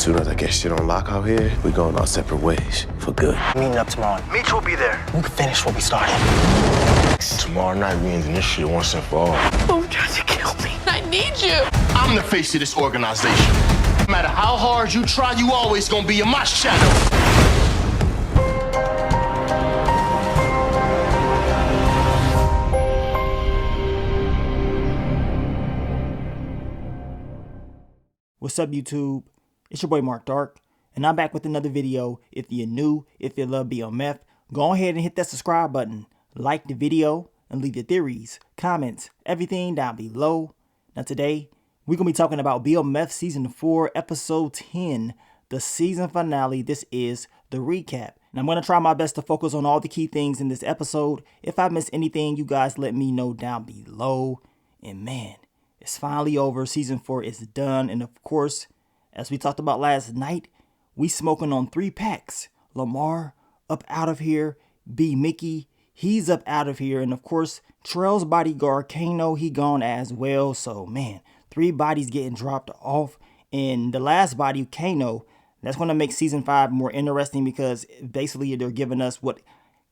soon as I get shit on lock out here, we going our separate ways for good. Meeting up tomorrow. Mitch will be there. We can finish what we started. Tomorrow night, we ending this shit once and for all. Oh, trying to kill me. I need you. I'm the face of this organization. No matter how hard you try, you always gonna be in my shadow. What's up, YouTube? It's your boy Mark Dark, and I'm back with another video. If you're new, if you love BMF, go ahead and hit that subscribe button, like the video, and leave your theories, comments, everything down below. Now today, we're going to be talking about BMF Season 4, Episode 10, the season finale. This is the recap. And I'm going to try my best to focus on all the key things in this episode. If I miss anything, you guys let me know down below. And man, it's finally over. Season 4 is done. And of course, as we talked about last night, we smoking on 3 packs. Lamar up out of here. B Mickey, he's up out of here. And of course, Trell's bodyguard, Kano, he gone as well. So man, 3 bodies getting dropped off. And the last body, Kano, that's going to make season 5 more interesting because basically they're giving us what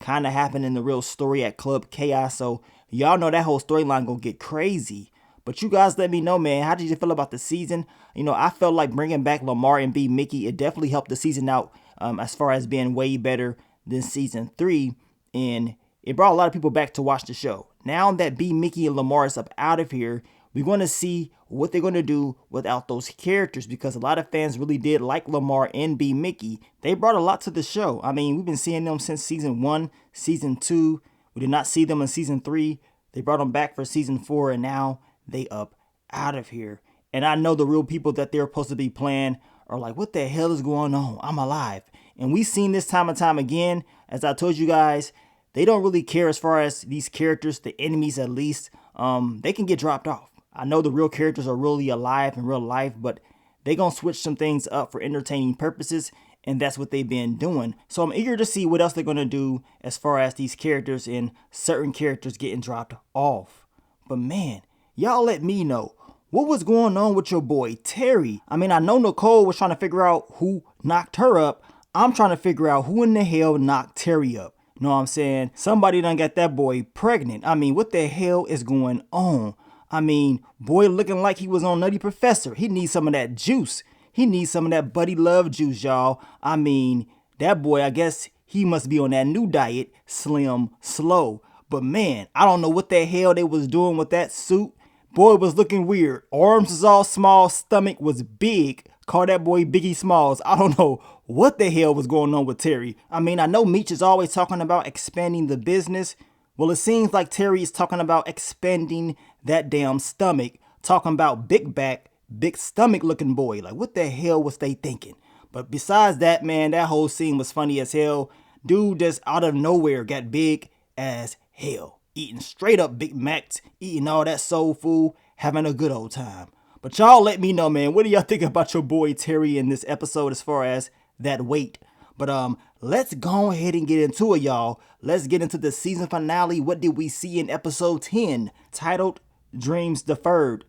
kind of happened in the real story at Club Chaos. So y'all know that whole storyline gonna get crazy. But you guys let me know, man, how did you feel about the season? You know, I felt like bringing back Lamar and B Mickey, it definitely helped the season out as far as being way better than season 3. And it brought a lot of people back to watch the show. Now that B Mickey and Lamar is up out of here, we're going to see what they're going to do without those characters, because a lot of fans really did like Lamar and B Mickey. They brought a lot to the show. I mean, we've been seeing them since season 1, season 2. We did not see them in season 3. They brought them back for season 4, and now they up out of here. And I know the real people that they're supposed to be playing are like, what the hell is going on? I'm alive. And we've seen this time and time again. As I told you guys, they don't really care as far as these characters, the enemies at least. They can get dropped off. I know the real characters are really alive in real life, but they gonna switch some things up for entertaining purposes, and that's what they've been doing. So I'm eager to see what else they're gonna do as far as these characters and certain characters getting dropped off. But man, y'all let me know, what was going on with your boy Terry? I mean, I know Nicole was trying to figure out who knocked her up. I'm trying to figure out who in the hell knocked Terry up. Know what I'm saying? Somebody done got that boy pregnant. I mean, what the hell is going on? I mean, boy looking like he was on Nutty Professor. He needs some of that juice. He needs some of that Buddy Love juice, y'all. I mean, that boy, I guess he must be on that new diet, Slim Slow. But man, I don't know what the hell they was doing with that suit. Boy was looking weird. Arms was all small, stomach was big. Call that boy Biggie Smalls. I don't know what the hell was going on with Terry. I mean, I know Meech is always talking about expanding the business. Well, it seems like Terry is talking about expanding that damn stomach. Talking about big back, big stomach looking boy. Like, what the hell was they thinking? But besides that, man, that whole scene was funny as hell. Dude just out of nowhere got big as hell. Eating straight up Big Macs, eating all that soul food, having a good old time. But y'all let me know, man, what do y'all think about your boy Terry in this episode as far as that weight? But let's go ahead and get into it, y'all. Let's get into the season finale. What did we see in episode 10, titled Dreams Deferred?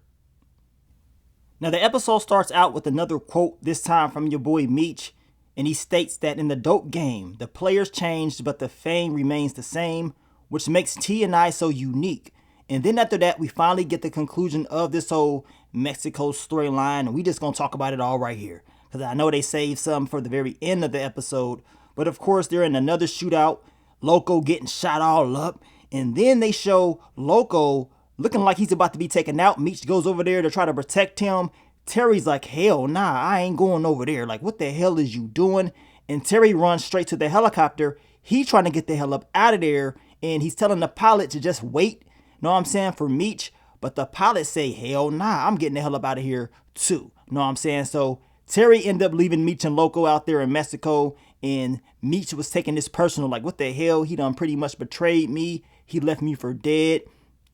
Now the episode starts out with another quote, this time from your boy Meech, and he states that in the dope game, the players changed, but the fame remains the same, which makes T and I so unique. And then after that, we finally get the conclusion of this whole Mexico storyline, and we just gonna talk about it all right here, because I know they saved some for the very end of the episode. But of course, they're in another shootout, Loco getting shot all up, and then they show Loco looking like he's about to be taken out. Meech goes over there to try to protect him. Terry's like, hell nah, I ain't going over there. Like, what the hell is you doing? And Terry runs straight to the helicopter. He trying to get the hell up out of there, and he's telling the pilot to just wait, know what I'm saying, for Meech. But the pilot say, hell nah, I'm getting the hell up out of here too. Know what I'm saying? So Terry ended up leaving Meech and Loco out there in Mexico, and Meech was taking this personal, like, what the hell? He done pretty much betrayed me. He left me for dead.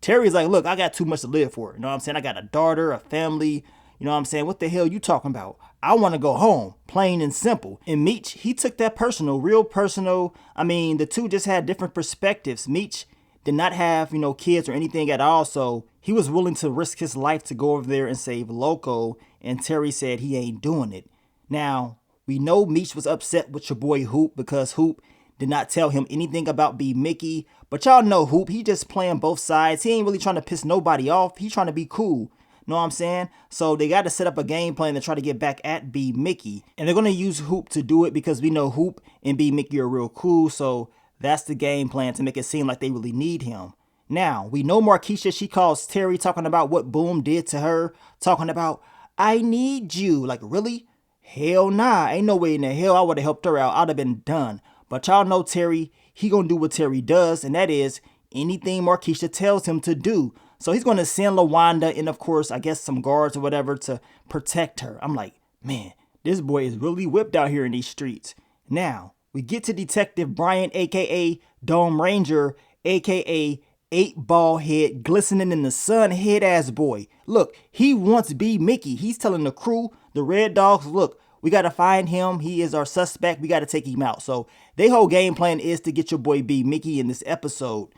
Terry's like, look, I got too much to live for. You know what I'm saying? I got a daughter, a family. You know what I'm saying? What the hell you talking about? I want to go home, plain and simple. And Meech, he took that personal, real personal. I mean, the two just had different perspectives. Meech did not have, kids or anything at all. So he was willing to risk his life to go over there and save Loco. And Terry said he ain't doing it. Now, we know Meech was upset with your boy Hoop because Hoop did not tell him anything about B Mickey. But y'all know Hoop, he just playing both sides. He ain't really trying to piss nobody off. He trying to be cool. Know what I'm saying? So they got to set up a game plan to try to get back at B Mickey. And they're going to use Hoop to do it because we know Hoop and B Mickey are real cool. So that's the game plan to make it seem like they really need him. Now, we know Markeisha, she calls Terry talking about what Boom did to her. Talking about, I need you. Like, really? Hell nah. Ain't no way in the hell I would have helped her out. I'd have been done. But y'all know Terry, he gonna do what Terry does. And that is anything Markeisha tells him to do. So he's going to send LaWanda and, of course, I guess some guards or whatever to protect her. I'm like, man, this boy is really whipped out here in these streets. Now, we get to Detective Brian, a.k.a. Dome Ranger, a.k.a. 8-ball head, glistening in the sun head-ass boy. Look, he wants B Mickey. He's telling the crew, the Red Dogs, look, we got to find him. He is our suspect. We got to take him out. So their whole game plan is to get your boy B Mickey in this episode.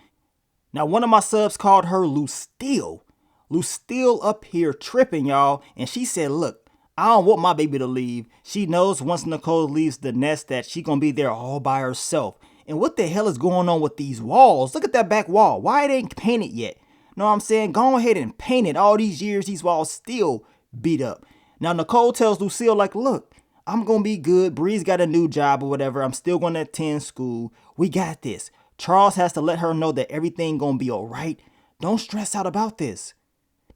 Now, one of my subs called her Lucille. Lucille up here tripping, y'all. And she said, look, I don't want my baby to leave. She knows once Nicole leaves the nest that she gonna be there all by herself. And what the hell is going on with these walls? Look at that back wall. Why it ain't painted yet? Know what I'm saying? Go ahead and paint it. All these years, these walls still beat up. Now, Nicole tells Lucille, like, look, I'm gonna be good. Bree's got a new job or whatever. I'm still gonna attend school. We got this. Charles has to let her know that everything gonna be all right. Don't stress out about this.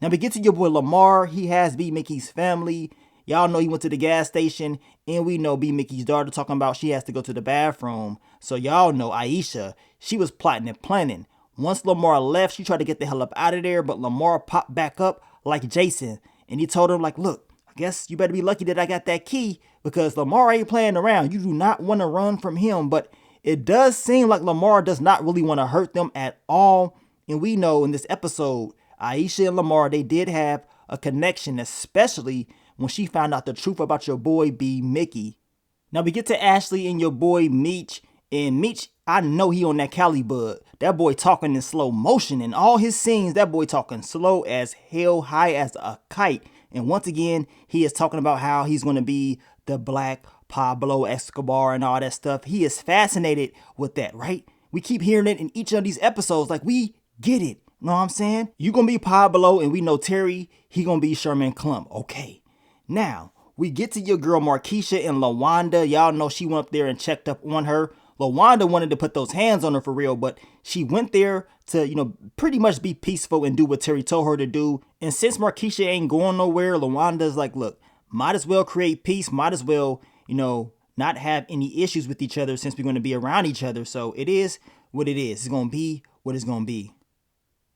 Now we get to your boy Lamar. He has B Mickey's family. Y'all know he went to the gas station, and we know B Mickey's daughter talking about she has to go to the bathroom. So y'all know Aisha, she was plotting and planning. Once Lamar left, she tried to get the hell up out of there, but Lamar popped back up like Jason, and he told him like, look, I guess you better be lucky that I got that key because Lamar ain't playing around. You do not want to run from him, but it does seem like Lamar does not really want to hurt them at all. And we know in this episode, Aisha and Lamar, they did have a connection, especially when she found out the truth about your boy B Mickey. Now we get to Ashley and your boy Meech. And Meech, I know he on that Cali bud. That boy talking in slow motion. In all his scenes, that boy talking slow as hell, high as a kite. And once again, he is talking about how he's going to be the Black Pablo Escobar and all that stuff. He is fascinated with that, right? We keep hearing it in each of these episodes. Like, we get it. Know what I'm saying? You gonna be Pablo, and we know Terry, he gonna be Sherman Klump. Okay. Now, we get to your girl Markeisha and LaWanda. Y'all know she went up there and checked up on her. LaWanda wanted to put those hands on her for real, but she went there to, pretty much be peaceful and do what Terry told her to do. And since Markeisha ain't going nowhere, LaWanda's like, look, might as well create peace. Might as well, not have any issues with each other since we're going to be around each other. So it is what it is. It's going to be what it's going to be.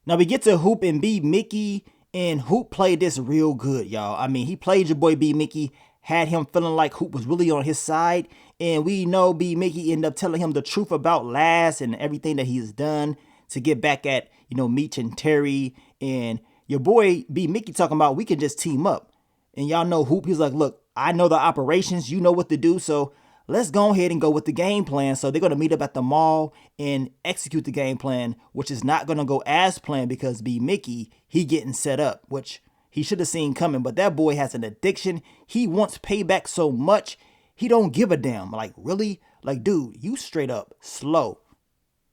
Now we get to Hoop and B Mickey, and Hoop played this real good, y'all. I mean, he played your boy B Mickey, had him feeling like Hoop was really on his side. And we know B Mickey ended up telling him the truth about Laz and everything that he's done to get back at, Meech and Terry. And your boy B Mickey talking about we can just team up. And y'all know Hoop, he's like, look, I know the operations, you know what to do, so let's go ahead and go with the game plan. So they're going to meet up at the mall and execute the game plan, which is not going to go as planned because B Mickey, he getting set up, which he should have seen coming. But that boy has an addiction. He wants payback so much, he don't give a damn. Like, really? Like, dude, you straight up slow.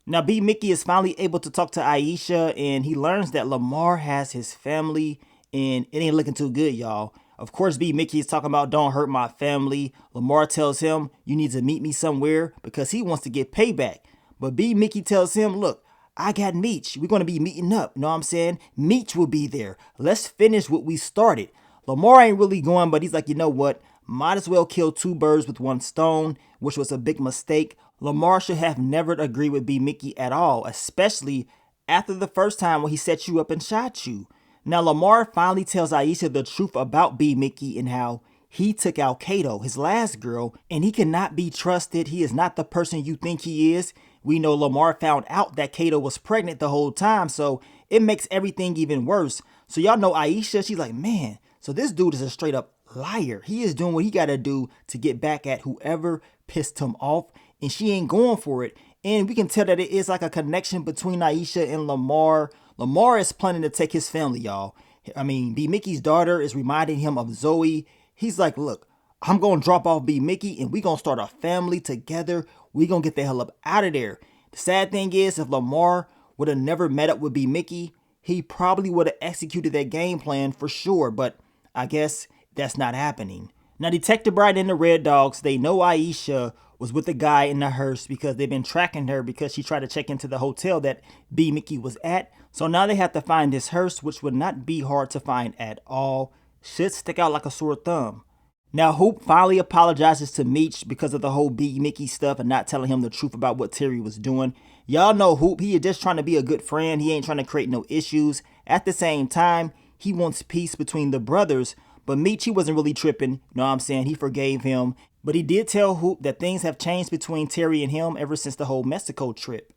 Now, B Mickey is finally able to talk to Aisha, and he learns that Lamar has his family, and it ain't looking too good, y'all. Of course, B Mickey is talking about don't hurt my family. Lamar tells him you need to meet me somewhere because he wants to get payback. But B Mickey tells him, look, I got Meech. We're going to be meeting up. You know what I'm saying? Meech will be there. Let's finish what we started. Lamar ain't really going, but he's like, you know what? Might as well kill two birds with one stone, which was a big mistake. Lamar should have never agreed with B Mickey at all, especially after the first time when he set you up and shot you. Now, Lamar finally tells Aisha the truth about B Mickey and how he took out Kato, his last girl, and he cannot be trusted. He is not the person you think he is. We know Lamar found out that Kato was pregnant the whole time, so it makes everything even worse. So y'all know Aisha, she's like, man, so this dude is a straight up liar. He is doing what he got to do to get back at whoever pissed him off, and she ain't going for it. And we can tell that it is like a connection between Aisha and Lamar. Lamar is planning to take his family, y'all. I mean, B Mickey's daughter is reminding him of Zoe. He's like, look, I'm gonna drop off B Mickey and we gonna start a family together. We gonna get the hell up out of there. The sad thing is, if Lamar would have never met up with B Mickey, he probably would have executed that game plan for sure, but I guess that's not happening. Now, Detective Bryant and the Red Dogs, they know Aisha was with the guy in the hearse because they've been tracking her because she tried to check into the hotel that B Mickey was at. So now they have to find this hearse, which would not be hard to find at all. Should stick out like a sore thumb. Now, Hoop finally apologizes to Meech because of the whole B Mickey stuff and not telling him the truth about what Terry was doing. Y'all know Hoop, he is just trying to be a good friend. He ain't trying to create no issues. At the same time, he wants peace between the brothers. But Meech, he wasn't really tripping. You know what I'm saying? He forgave him. But he did tell Hoop that things have changed between Terry and him ever since the whole Mexico trip.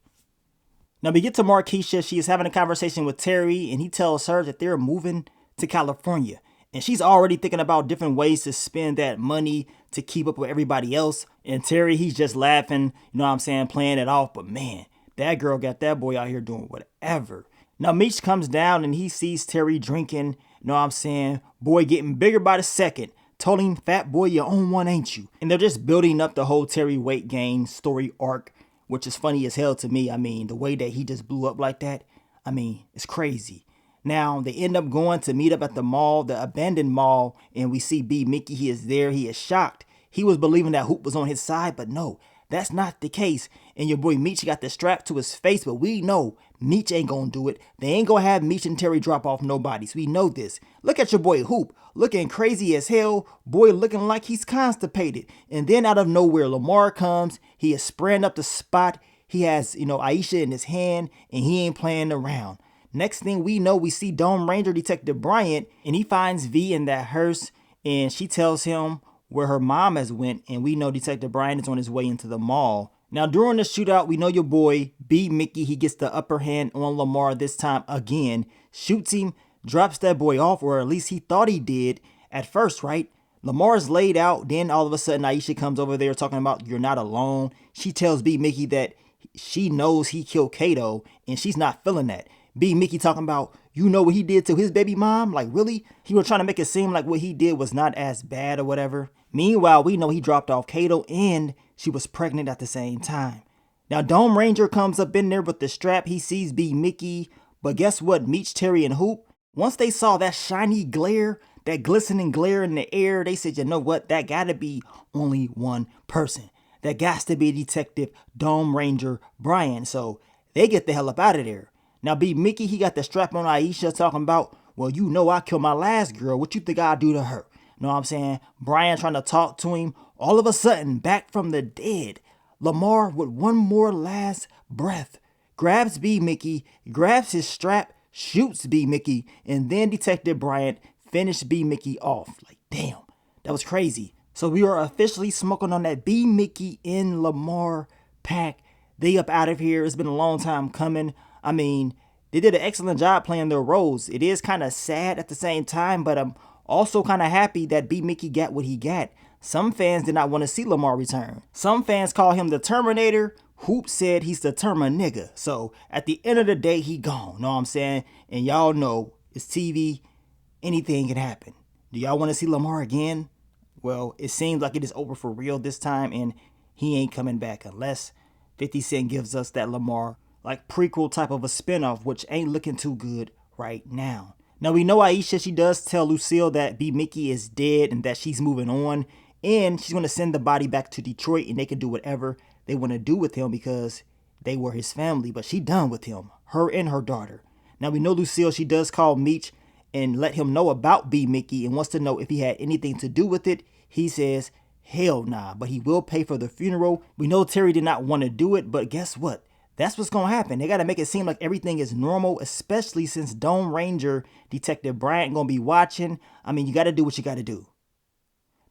Now we get to Marquisha. She is having a conversation with Terry and he tells her that they're moving to California. And she's already thinking about different ways to spend that money to keep up with everybody else. And Terry, he's just laughing, you know what I'm saying, playing it off. But man, that girl got that boy out here doing whatever. Now Meech comes down and he sees Terry drinking, you know what I'm saying, boy getting bigger by the second. Told him, fat boy, you own one, ain't you? And they're just building up the whole Terry weight gain story arc, which is funny as hell to me. I mean, the way that he just blew up like that, I mean, it's crazy. Now, they end up going to meet up at the mall, the abandoned mall, and we see B Mickey. He is there. He is shocked. He was believing that Hoop was on his side, but no, that's not the case. And your boy Meech got the strap to his face, but we know Meech ain't gonna do it. They ain't gonna have Meech and Terry drop off nobody, so we know this. Look at your boy Hoop, looking crazy as hell, boy looking like he's constipated. And then out of nowhere, Lamar comes. He is spraying up the spot. He has, Aisha in his hand, and he ain't playing around. Next thing we know, we see Dome Ranger Detective Bryant, and he finds V in that hearse, and she tells him where her mom has went, and we know Detective Bryant is on his way into the mall. Now, during the shootout, we know your boy, B Mickey, he gets the upper hand on Lamar this time again, shoots him, drops that boy off, or at least he thought he did at first, right? Lamar's laid out, then all of a sudden Aisha comes over there talking about you're not alone. She tells B Mickey that she knows he killed Kato, and she's not feeling that. B Mickey talking about, you know what he did to his baby mom? Like, really? He was trying to make it seem like what he did was not as bad or whatever. Meanwhile, we know he dropped off Kato and she was pregnant at the same time. Now, Dome Ranger comes up in there with the strap. He sees B Mickey. But guess what? Meech, Terry, and Hoop, once they saw that shiny glare, that glistening glare in the air, they said, you know what? That gotta be only one person. That got to be Detective Dome Ranger Bryant. So they get the hell up out of there. Now, B Mickey, he got the strap on Aisha talking about, well, you know I killed my last girl. What you think I'll do to her? Know what I'm saying? Brian trying to talk to him. All of a sudden, back from the dead, Lamar with one more last breath grabs B Mickey, grabs his strap, shoots B Mickey, and then Detective Bryant finished B Mickey off. Like, damn, that was crazy. So we are officially smoking on that B Mickey in Lamar pack. They up out of here. It's been a long time coming. I mean, they did an excellent job playing their roles. It is kind of sad at the same time, but I'm also kind of happy that B Mickey got what he got. Some fans did not want to see Lamar return. Some fans call him the Terminator. Hoop said he's the Terma-nigga. So at the end of the day, he gone. Know what I'm saying? And y'all know it's TV. Anything can happen. Do y'all want to see Lamar again? Well, it seems like it is over for real this time, and he ain't coming back unless 50 Cent gives us that Lamar like prequel type of a spinoff, which ain't looking too good right now. Now we know Aisha, she does tell Lucille that B Mickey is dead and that she's moving on, and she's going to send the body back to Detroit and they can do whatever they want to do with him because they were his family, but she done with him, her and her daughter. Now we know Lucille, she does call Meech and let him know about B Mickey and wants to know if he had anything to do with it. He says, hell nah, but he will pay for the funeral. We know Terry did not want to do it, but guess what? That's what's going to happen. They got to make it seem like everything is normal, especially since Dome Ranger Detective Bryant going to be watching. I mean, you got to do what you got to do.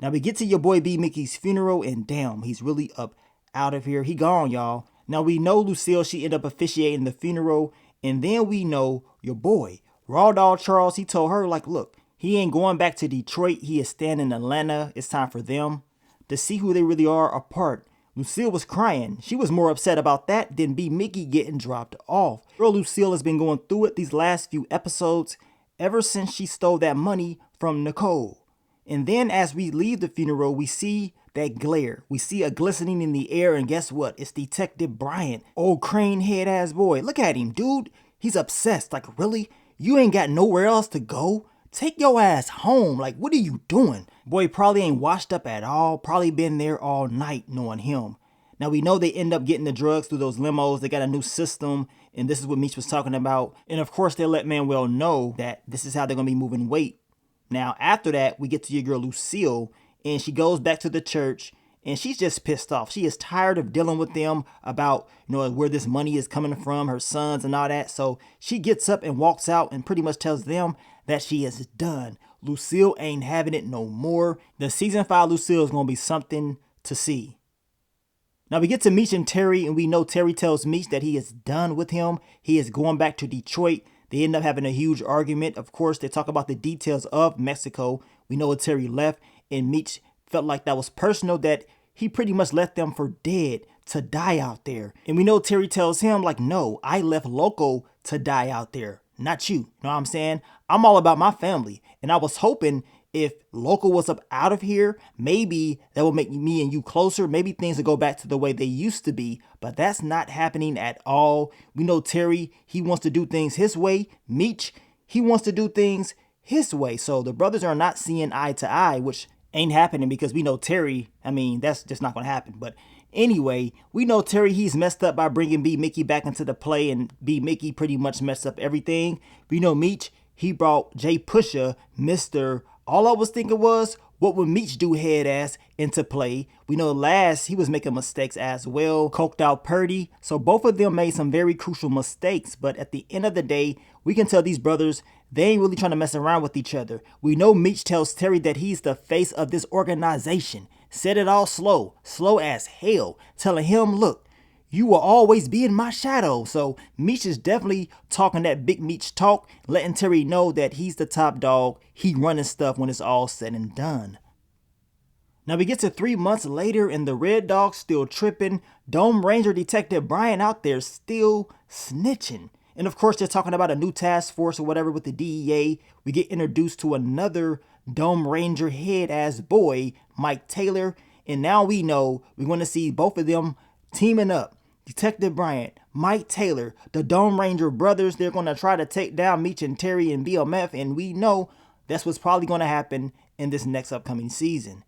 Now we get to your boy B Mickey's funeral, and damn, he's really up out of here. He gone, y'all. Now we know Lucille, she ended up officiating the funeral, and then we know your boy, Raw Dog Charles, he told her, like, look, he ain't going back to Detroit. He is staying in Atlanta. It's time for them to see who they really are apart. Lucille was crying. She was more upset about that than B Mickey getting dropped off. Girl, Lucille has been going through it these last few episodes ever since she stole that money from Nicole. And then as we leave the funeral, we see that glare. We see a glistening in the air, and guess what? It's Detective Bryant. Old crane head ass boy. Look at him, dude. He's obsessed. Like, really? You ain't got nowhere else to go? Take your ass home. Like, what are you doing? Boy probably ain't washed up at all. Probably been there all night knowing him. Now we know they end up getting the drugs through those limos. They got a new system, and this is what Meech was talking about. And of course, they let Manuel know that this is how they're going to be moving weight. Now, after that, we get to your girl Lucille, and she goes back to the church, and she's just pissed off. She is tired of dealing with them about, where this money is coming from, her sons and all that. So she gets up and walks out and pretty much tells them that she is done. Lucille ain't having it no more. The season 5 Lucille is going to be something to see. Now we get to Meech and Terry, and we know Terry tells Meech that he is done with him. He is going back to Detroit. They end up having a huge argument. Of course, they talk about the details of Mexico. We know Terry left, and Meech felt like that was personal, that he pretty much left them for dead to die out there. And we know Terry tells him, like, no, I left Loco to die out there, not you. Know what I'm saying? I'm all about my family. And I was hoping if Loco was up out of here, maybe that would make me and you closer. Maybe things would go back to the way they used to be, but that's not happening at all. We know Terry, he wants to do things his way. Meech, he wants to do things his way. So the brothers are not seeing eye to eye, which ain't happening because we know Terry, that's just not going to happen. But anyway, we know Terry, he's messed up by bringing B. Mickey back into the play, and B. Mickey pretty much messed up everything. We know Meech, he brought Jay Pusha, Mr. All I was thinking was, what would Meech do head ass into play? We know last he was making mistakes as well, coked out Purdy. So both of them made some very crucial mistakes. But at the end of the day, we can tell these brothers, they ain't really trying to mess around with each other. We know Meech tells Terry that he's the face of this organization. Said it all slow as hell, telling him, look, you will always be in my shadow. So Meech is definitely talking that big Meech talk, letting Terry know that he's the top dog. He running stuff when it's all said and done. Now we get to 3 months later, and the Red Dog's still tripping. Dome Ranger Detective Bryant out there still snitching. And of course, they're talking about a new task force or whatever with the DEA. We get introduced to another Dome Ranger head ass boy, Mike Taylor. And now we know we're going to see both of them teaming up. Detective Bryant, Mike Taylor, the Dome Ranger brothers, they're going to try to take down Meech and Terry and BMF, and we know that's what's probably going to happen in this next upcoming season.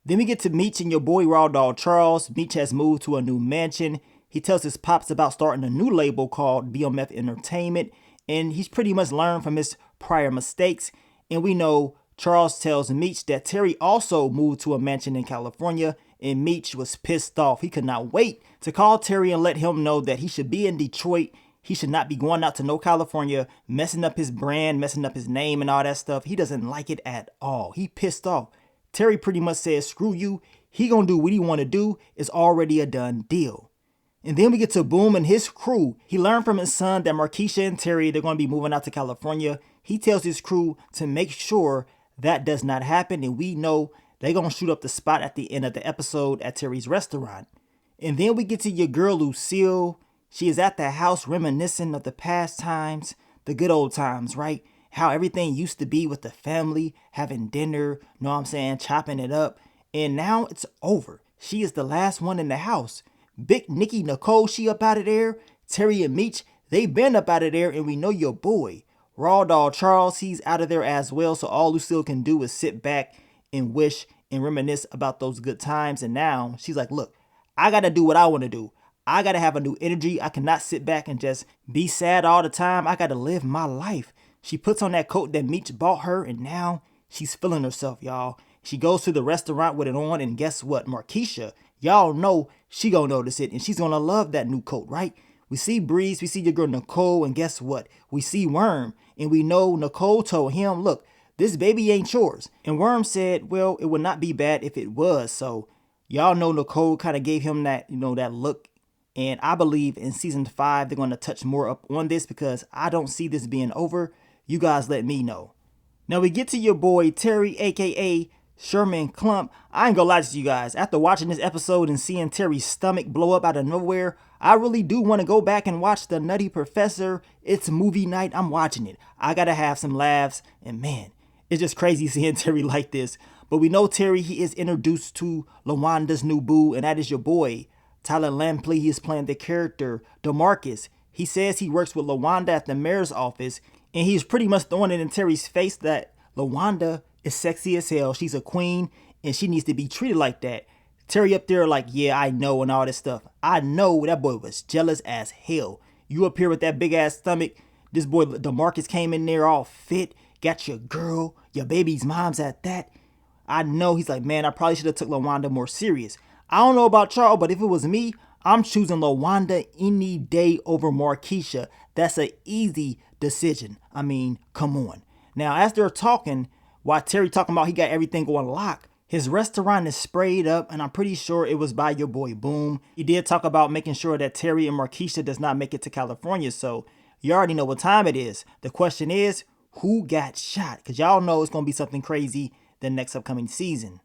Then we get to Meech and your boy Raw Dog Charles. Meech has moved to a new mansion. He tells his pops about starting a new label called BMF Entertainment, and he's pretty much learned from his prior mistakes. And we know Charles tells Meech that Terry also moved to a mansion in California, and Meech was pissed off. He could not wait to call Terry and let him know that he should be in Detroit. He should not be going out to no California, messing up his brand, messing up his name and all that stuff. He doesn't like it at all. He pissed off. Terry pretty much says, screw you. He gonna do what he want to do. It's already a done deal. And then we get to Boom and his crew. He learned from his son that Markeisha and Terry, they're going to be moving out to California. He tells his crew to make sure that does not happen. And we know they're going to shoot up the spot at the end of the episode at Terry's restaurant. And then we get to your girl Lucille. She is at the house reminiscing of the past times, the good old times, right? How everything used to be with the family, having dinner, know what I'm saying, chopping it up. And now it's over. She is the last one in the house. Big Nikki Nicole, she up out of there. Terry and Meech, they been up out of there, and we know your boy. Raw Dog Charles, he's out of there as well. So all Lucille can do is sit back and wish and reminisce about those good times. And now she's like, look, I got to do what I want to do. I got to have a new energy. I cannot sit back and just be sad all the time. I got to live my life. She puts on that coat that Meech bought her, and now she's feeling herself, y'all. She goes to the restaurant with it on, and guess what? Markeisha, y'all know she gonna notice it, and she's gonna love that new coat, right? We see Breeze, we see your girl Nicole, and guess what? We see Worm, and we know Nicole told him, look, this baby ain't yours. And Worm said, well, it would not be bad if it was. So y'all know Nicole kind of gave him that, that look. And I believe in season 5, they're going to touch more up on this because I don't see this being over. You guys let me know. Now we get to your boy Terry, aka Sherman Clump. I ain't gonna lie to you guys. After watching this episode and seeing Terry's stomach blow up out of nowhere, I really do want to go back and watch The Nutty Professor. It's movie night. I'm watching it. I gotta have some laughs. And man, It's just crazy seeing Terry like this. But we know Terry, he is introduced to LaWanda's new boo, and that is your boy, Tyler Lampley. He is playing the character DeMarcus. He says he works with LaWanda at the mayor's office, and he's pretty much throwing it in Terry's face that LaWanda is sexy as hell. She's a queen, and she needs to be treated like that. Terry up there like, yeah, I know, and all this stuff. I know that boy was jealous as hell. You up here with that big ass stomach. This boy DeMarcus came in there all fit, got your girl, your baby's mom's at that. I know. He's like, man, I probably should have took LaWanda more serious. I don't know about y'all, but if it was me, I'm choosing LaWanda any day over Markeisha. That's an easy decision. I mean, come on. Now, as they're talking, while Terry talking about he got everything on lock, his restaurant is sprayed up, and I'm pretty sure it was by your boy Boom. He did talk about making sure that Terry and Markeisha does not make it to California, so you already know what time it is. The question is, who got shot? Because y'all know it's going to be something crazy the next upcoming season.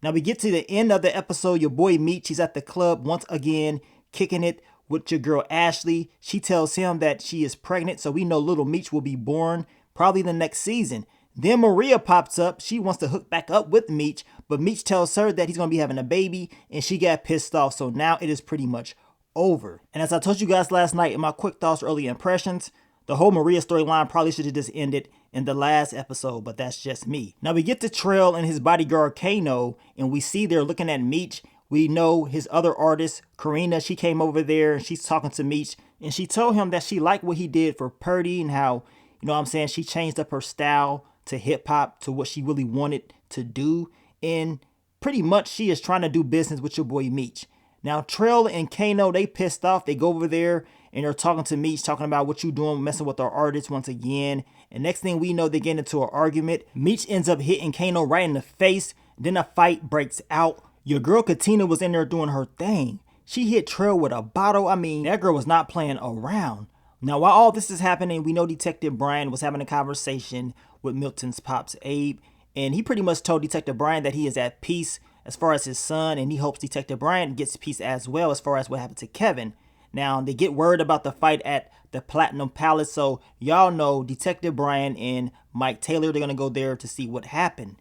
Now we get to the end of the episode. Your boy Meech, he's at the club once again, kicking it with your girl Ashley. She tells him that she is pregnant, so we know little Meech will be born probably the next season. Then Maria pops up. She wants to hook back up with Meech, but Meech tells her that he's going to be having a baby, and she got pissed off. So now it is pretty much over. And as I told you guys last night in my quick thoughts, early impressions, the whole Maria storyline probably should have just ended in the last episode, but that's just me. Now we get to Trail and his bodyguard Kano, and we see they're looking at Meech. We know his other artist, Karina, she came over there and she's talking to Meech, and she told him that she liked what he did for Purdy and how, you know what I'm saying, she changed up her style to hip hop to what she really wanted to do. And pretty much she is trying to do business with your boy Meech. Now Trail and Kano, they pissed off. They go over there and they're talking to Meech, talking about what you doing, messing with our artists once again. And next thing we know, they get into an argument. Meech ends up hitting Kano right in the face. Then a fight breaks out. Your girl Katina was in there doing her thing. She hit Trail with a bottle. I mean, that girl was not playing around. Now, while all this is happening, we know Detective Brian was having a conversation with Milton's pops, Abe. And he pretty much told Detective Brian that he is at peace as far as his son. And he hopes Detective Brian gets peace as well as far as what happened to Kevin. Now, they get word about the fight at the Platinum Palace. So, y'all know Detective Brian and Mike Taylor, they're going to go there to see what happened.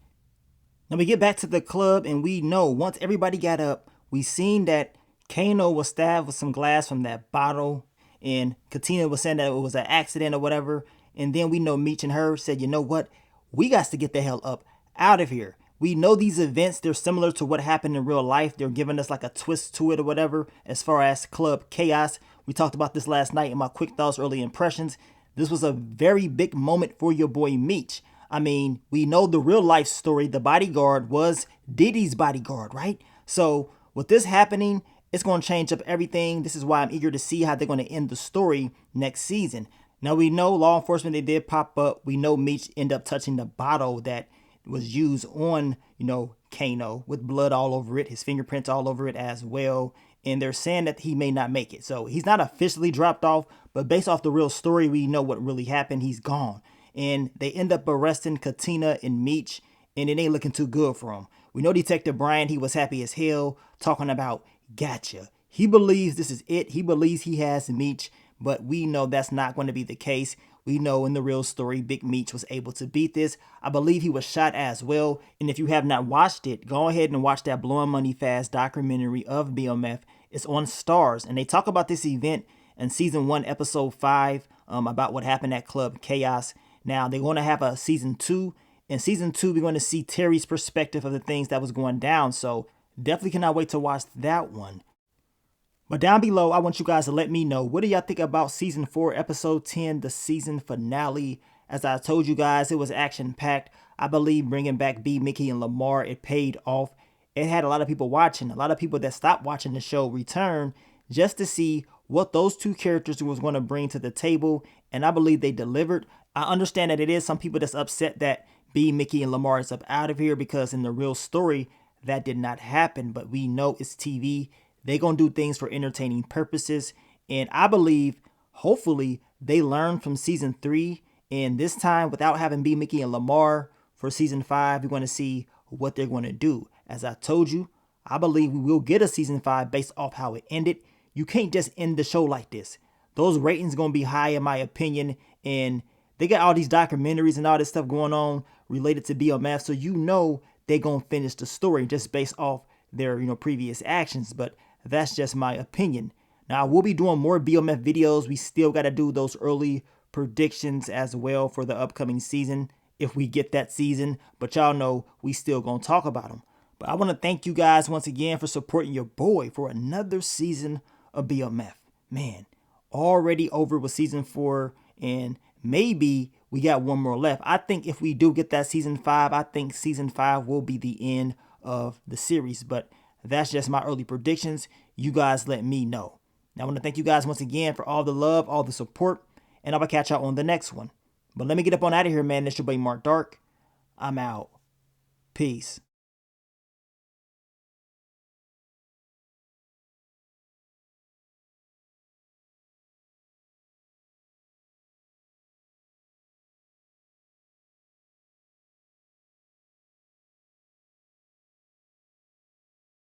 Now, we get back to the club, and we know once everybody got up, we seen that Kano was stabbed with some glass from that bottle. And Katina was saying that it was an accident or whatever. And then we know Meech and her said, you know what? We got to get the hell up out of here. We know these events, they're similar to what happened in real life. They're giving us like a twist to it or whatever as far as Club Chaos. We talked about this last night in my quick thoughts, early impressions. This was a very big moment for your boy Meech. I mean, we know the real life story. The bodyguard was Diddy's bodyguard, right? So with this happening, it's going to change up everything. This is why I'm eager to see how they're going to end the story next season. Now we know law enforcement, they did pop up. We know Meech ended up touching the bottle that was used on, Kano with blood all over it, his fingerprints all over it as well. And they're saying that he may not make it. So he's not officially dropped off, but based off the real story, we know what really happened. He's gone. And they end up arresting Katina and Meech, and it ain't looking too good for him. We know Detective Brian, he was happy as hell, talking about gotcha. He believes this is it. He believes he has Meech, but we know that's not going to be the case. We know in the real story, Big Meech was able to beat this. I believe he was shot as well. And if you have not watched it, go ahead and watch that Blowing Money Fast documentary of BMF. It's on Stars. And they talk about this event in season 1, episode 5, about what happened at Club Chaos. Now, they're going to have a season 2. In season 2, we're going to see Terry's perspective of the things that was going down. So definitely cannot wait to watch that one. But down below, I want you guys to let me know, what do y'all think about season 4, episode 10, the season finale? As I told you guys, it was action-packed. I believe bringing back B, Mickey, and Lamar, it paid off. It had a lot of people watching. A lot of people that stopped watching the show return just to see what those two characters was going to bring to the table. And I believe they delivered. I understand that it is some people that's upset that B, Mickey, and Lamar is up out of here because in the real story, that did not happen. But we know it's TV. They're going to do things for entertaining purposes. And I believe, hopefully, they learned from season 3. And this time, without having B, Mickey, and Lamar for season 5, we're going to see what they're going to do. As I told you, I believe we will get a season 5 based off how it ended. You can't just end the show like this. Those ratings going to be high, in my opinion. And they got all these documentaries and all this stuff going on related to BMF, so you know they're going to finish the story just based off their, previous actions. But that's just my opinion. Now, I will be doing more BMF videos. We still got to do those early predictions as well for the upcoming season, if we get that season. But y'all know we still going to talk about them. But I want to thank you guys once again for supporting your boy for another season of BMF. Man, already over with season 4, and maybe we got one more left. I think if we do get that season 5, I think season 5 will be the end of the series. But that's just my early predictions. You guys let me know. Now, I want to thank you guys once again for all the love, all the support, and I'll catch y'all on the next one. But let me get up on out of here, man. It's your boy Mark Dark. I'm out. Peace.